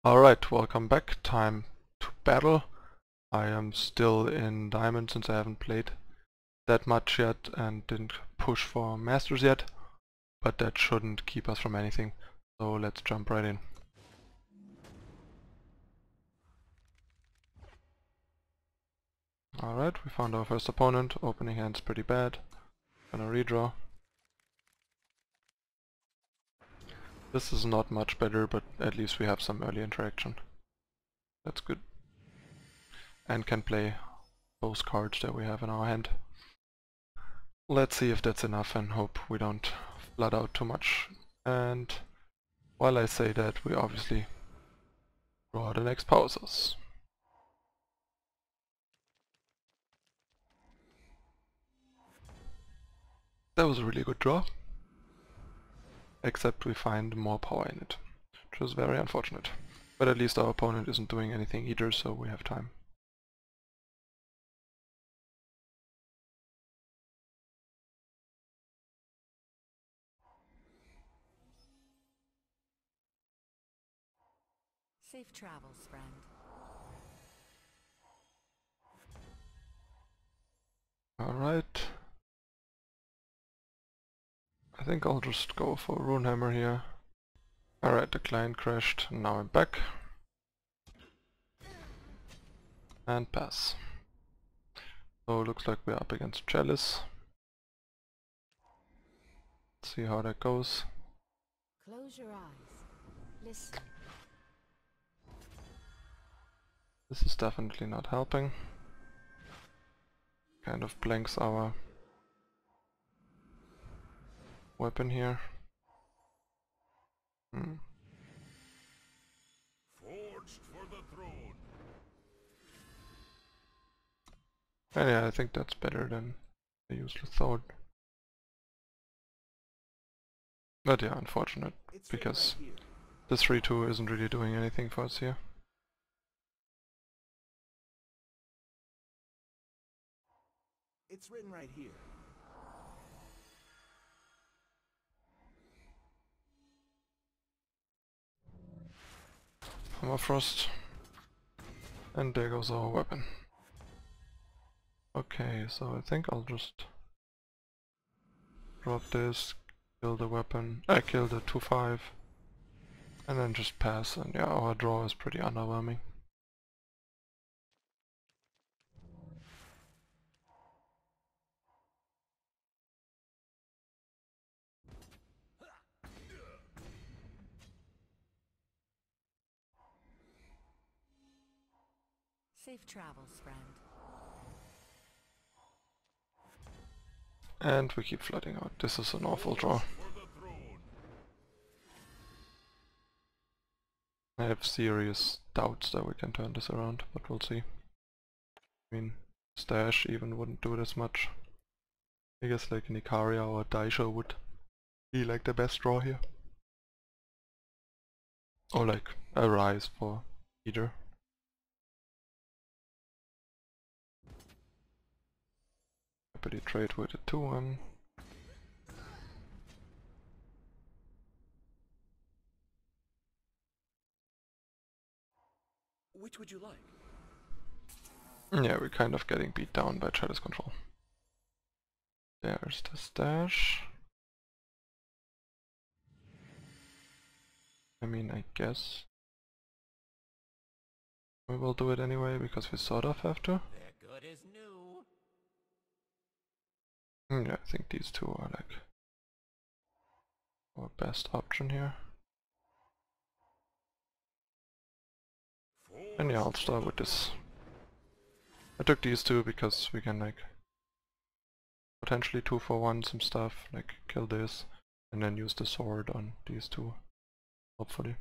Alright, welcome back. Time to battle. I am still in Diamond since I haven't played that much yet and didn't push for Masters yet, but that shouldn't keep us from anything. So let's jump right in. Alright, we found our first opponent. Opening hand's pretty bad. Gonna redraw. This is not much better, but at least we have some early interaction. That's good. And can play those cards that we have in our hand. Let's see if that's enough and hope we don't flood out too much. And while I say that, we obviously draw the next pauses. That was a really good draw. Except we find more power in it, which was very unfortunate. But at least our opponent isn't doing anything either, so we have time. Safe travels, friend. Alright. I think I'll just go for Runehammer here. Alright, the client crashed, now I'm back. And pass. So it looks like we're up against Chalice. Let's see how that goes. Close your eyes. Listen. This is definitely not helping. Kind of blanks our weapon here. Forged for the throne. And yeah, I think that's better than the useless sword. But yeah, unfortunate, because this 3-2 isn't really doing anything for us here. It's written right here. Permafrost. And there goes our weapon. Okay, so I think I'll just drop this, kill the weapon, kill the 2-5, and then just pass, and yeah, our draw is pretty underwhelming. Safe travels, friend. And we keep flooding out. This is an awful draw. I have serious doubts that we can turn this around, but we'll see. I mean, Stash even wouldn't do this much. I guess like an Icaria or Daisho would be like the best draw here. Or like a Rise for either. Happily trade with a 2-1. Which would you like? Yeah, we're kind of getting beat down by Chalice control. There's the stash. I mean, I guess we will do it anyway, because we sort of have to. They're good as new. Yeah, I think these two are like our best option here. And yeah, I'll start with this. I took these two because we can like potentially 2-for-1 some stuff, like kill this and then use the sword on these two, hopefully.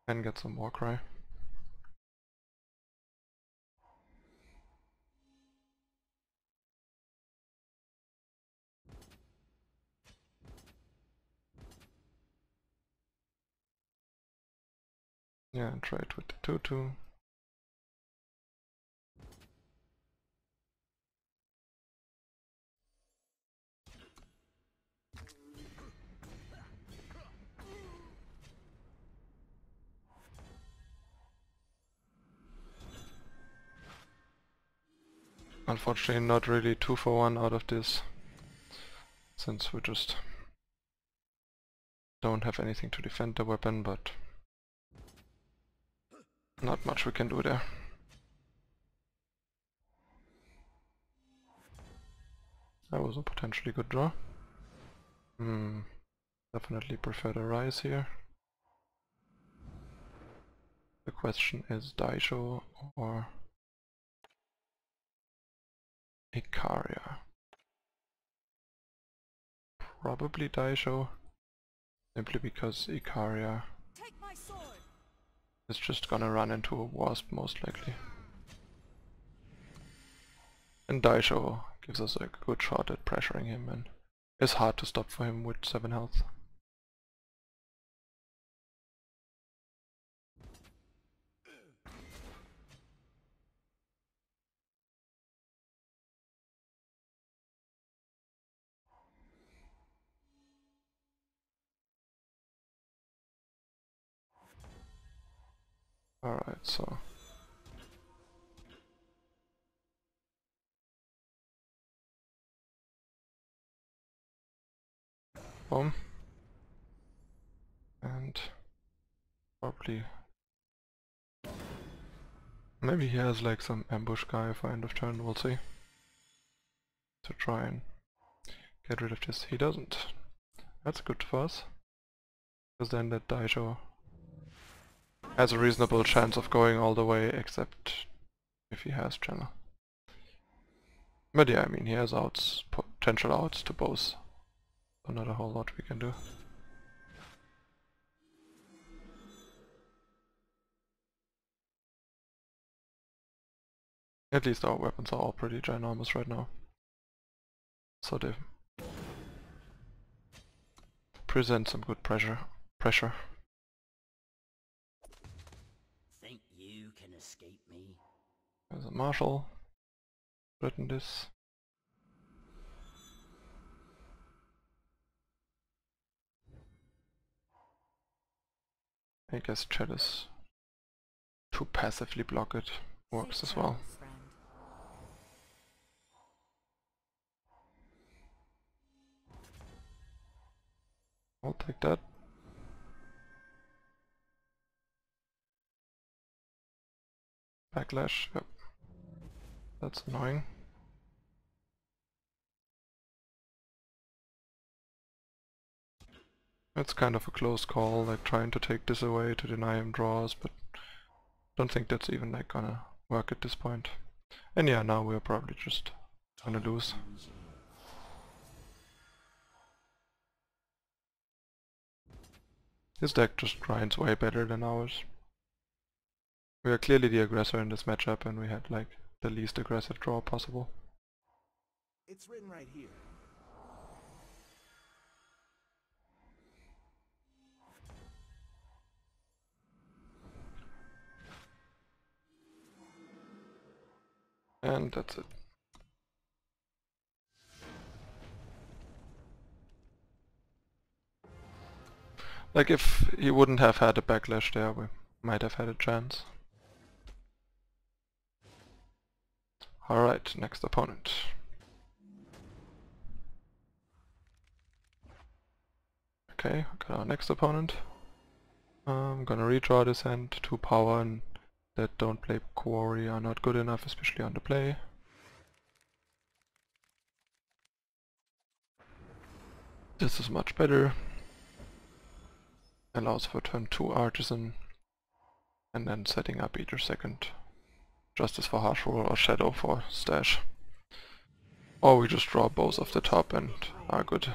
And get some Warcry. Yeah, and try it with the 2-2. Unfortunately not really 2 for 1 out of this, since we just don't have anything to defend the weapon, but not much we can do there. That was a potentially good draw. Definitely prefer the Rise here. The question is Daisho or Icaria. Probably Daisho, simply because Icaria Take my sword. is just gonna run into a wasp most likely. And Daisho gives us a good shot at pressuring him and is hard to stop for him with 7 health. Alright, so boom. And probably maybe he has like some ambush guy for end of turn, we'll see. To try and get rid of this. He doesn't. That's good for us. Because then that Daisho has a reasonable chance of going all the way, except if he has channel. But yeah, I mean, he has outs, potential outs to both. So not a whole lot we can do. At least our weapons are all pretty ginormous right now. So they present some good pressure. Think you can escape me? There's a marshal. Threaten this. I guess Chalice to passively block it works Safe as well. travels, friend. I'll take that. Backlash, yep. That's annoying. It's kind of a close call, like trying to take this away to deny him draws, but don't think that's even like gonna work at this point. And yeah, now we're probably just gonna lose. His deck just grinds way better than ours. We are clearly the aggressor in this matchup and we had like the least aggressive draw possible. It's written right here. And that's it. Like if he wouldn't have had a backlash there, we might have had a chance. Alright, next opponent. Okay, got our next opponent. I'm gonna redraw this hand. 2 power and that don't play Quarry are not good enough, especially on the play. This is much better. Allows for turn 2 Artisan and then setting up either second Justice for Harsh Rule or Shadow for Stash. Or we just draw both off the top and are good.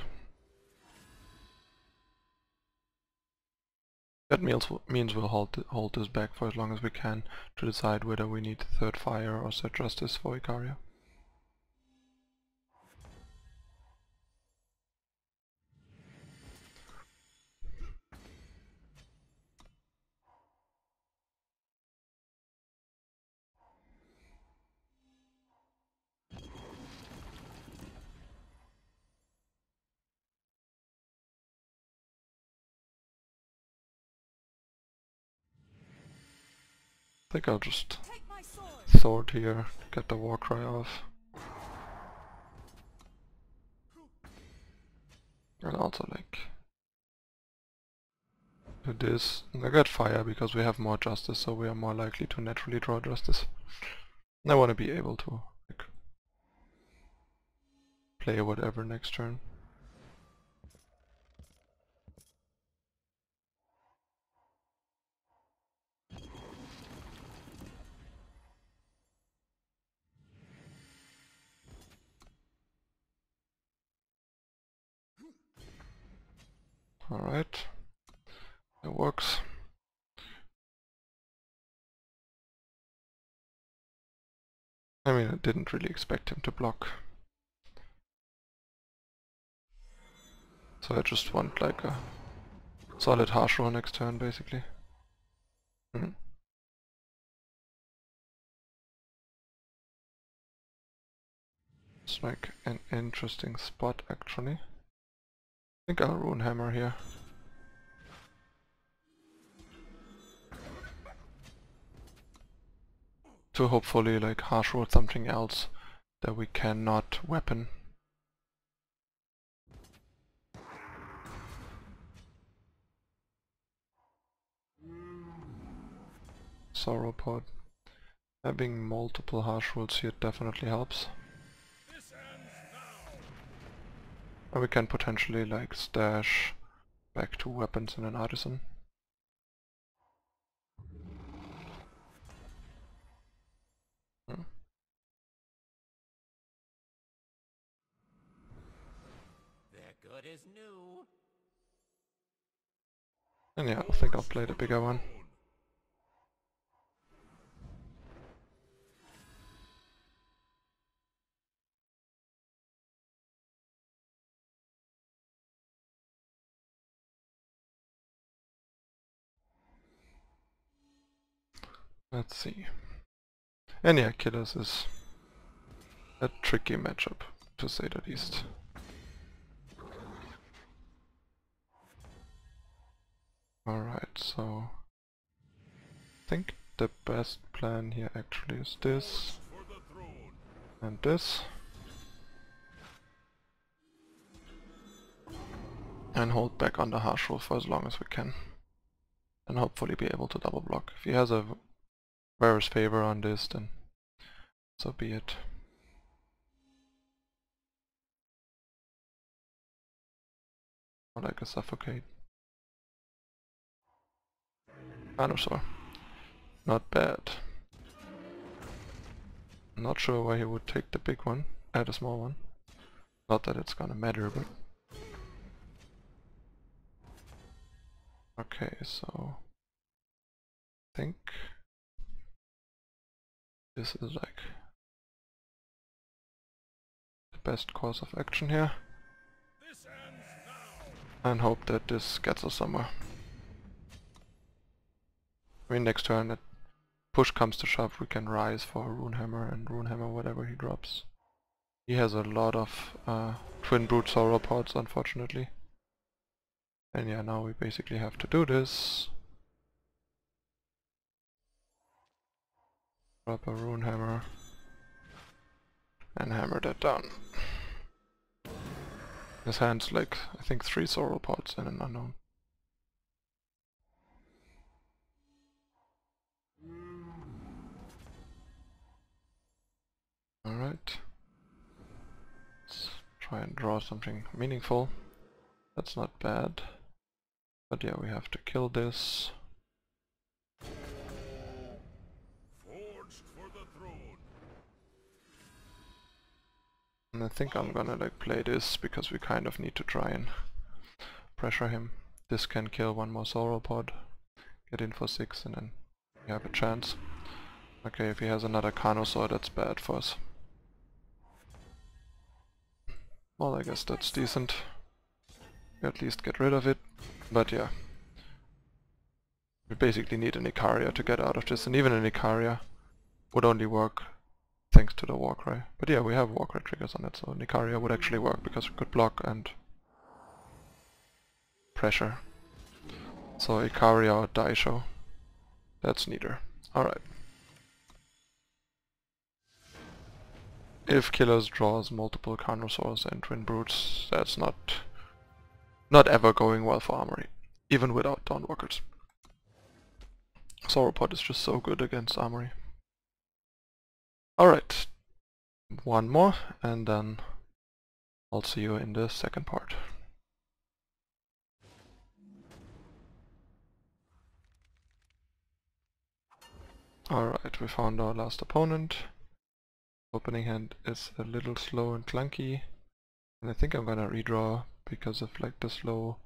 That means we'll hold this back for as long as we can to decide whether we need third Fire or third Justice for Icaria. I think I'll just Take my sword. sword here, get the Warcry off. And also like do this. And I got fire because we have more justice, so we are more likely to naturally draw justice. And I want to be able to like play whatever next turn. Alright, it works. I mean, I didn't really expect him to block. So I just want like a solid harsh roll next turn, basically. It's like an interesting spot, actually. I think I'll Runehammer here. To hopefully like harsh roll something else that we cannot weapon. Sauropod. Having multiple harsh rolls here definitely helps. And we can potentially like stash back 2 weapons in an Artisan. They're good as new. And yeah, I think I'll play the bigger one. Let's see. And yeah, Killers is a tricky matchup, to say the least. Alright, so I think the best plan here actually is this and this. And hold back on the harsh roll for as long as we can. And hopefully be able to double block. If he has a Varus favor on this, then so be it. Or like a suffocate. Dinosaur. Not bad. Not sure why he would take the big one, add a small one. Not that it's gonna matter, but... Okay, so... I think... this is like... the best course of action here. And hope that this gets us somewhere. I mean, next turn, if push comes to shove, we can rise for Runehammer and Runehammer whatever he drops. He has a lot of Twin Brute Sauropods, unfortunately. And yeah, now we basically have to do this. Drop a Runehammer and hammer that down. His hand's like, I think 3 Sauropods and an unknown. Alright. Let's try and draw something meaningful. That's not bad. But yeah, we have to kill this. And I think I'm gonna like play this because we kind of need to try and pressure him. This can kill one more Sauropod, get in for 6 and then we have a chance. Okay, if he has another Carnosaur, that's bad for us. Well, I guess that's decent. At least get rid of it. But yeah. We basically need an Icaria to get out of this, and even an Icaria would only work thanks to the Warcry. But yeah, we have Warcry triggers on it, so an Icaria would actually work because we could block and pressure. So Icaria or Daisho. That's neither. Alright. If Killers draws multiple Carnosaurs and Twin Brutes, that's not not ever going well for Armory, even without Dawnwalkers. Sauropod is just so good against Armory. Alright, one more, and then I'll see you in the second part. Alright, we found our last opponent. Opening hand is a little slow and clunky, and I think I'm gonna redraw because of like the slow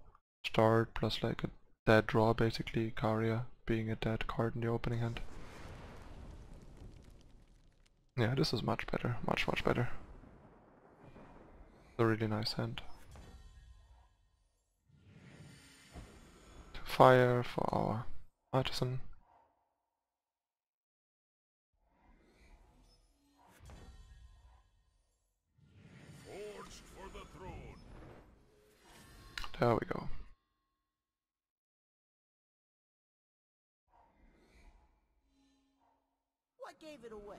start plus like a dead draw, basically Icaria being a dead card in the opening hand. Yeah, this is much better, much better. It's a really nice hand. To fire for our Artisan. There we go. What gave it away?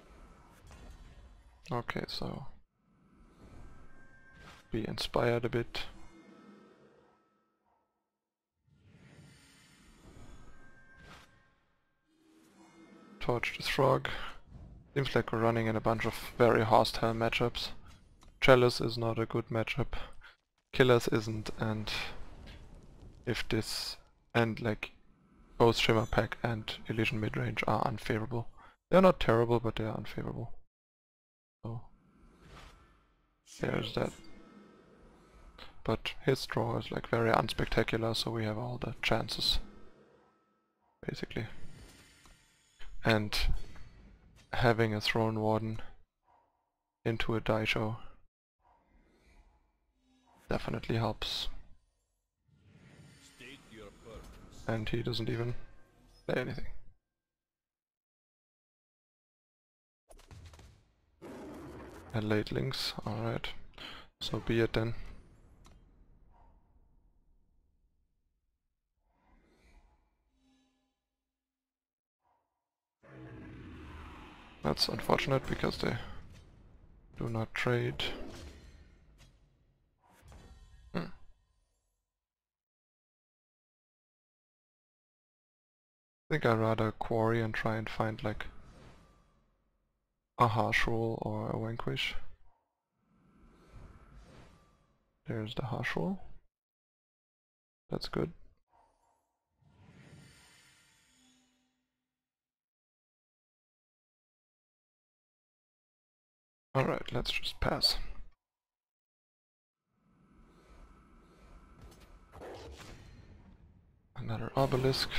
Okay, so be inspired a bit. Torch the Throg. Seems like we're running in a bunch of very hostile matchups. Chalice is not a good matchup. Killers isn't, and if this and like both Shimmer Pack and Elysian Midrange are unfavorable. They're not terrible, but they are unfavorable. So there's that. But his draw is like very unspectacular, so we have all the chances, basically. And having a Throne Warden into a Daisho definitely helps. State your purpose. And he doesn't even play anything. And late links, alright. So be it then. That's unfortunate because they do not trade. I think I'd rather Quarry and try and find like a Harsh Roll or a Vanquish. There's the Harsh Roll. That's good. Alright, let's just pass. Another Obelisk.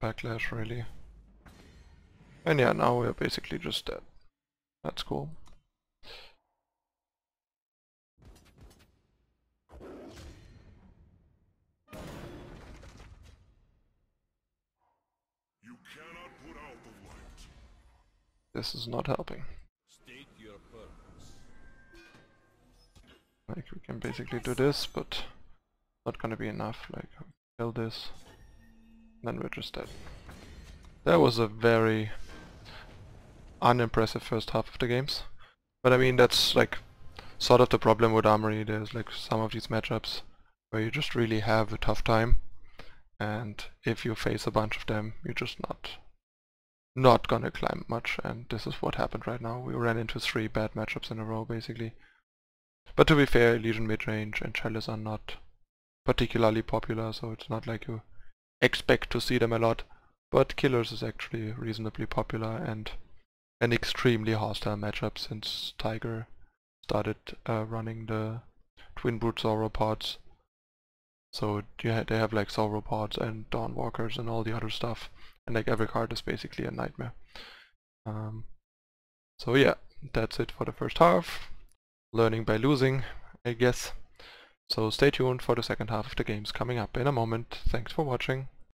Backlash, really. And yeah, now we're basically just dead. That's cool. You cannot put out the light. This is not helping. State your purpose. Like, we can basically do this, but not gonna be enough. Like, kill this, then we're just dead. That was a very unimpressive first half of the games. But I mean, that's like sort of the problem with Armory. There's like some of these matchups where you just really have a tough time, and if you face a bunch of them, you're just not gonna climb much, and this is what happened right now. We ran into 3 bad matchups in a row, basically. But to be fair, Elysian Midrange and Chalice are not particularly popular, so it's not like you expect to see them a lot. But Killers is actually reasonably popular and an extremely hostile matchup since Tiger started running the Twin Brute Sauropods. So they have like Sauropods and Dawnwalkers and all the other stuff, and like every card is basically a nightmare. So yeah, that's it for the first half. Learning by losing, I guess. So stay tuned for the second half of the games coming up in a moment. Thanks for watching.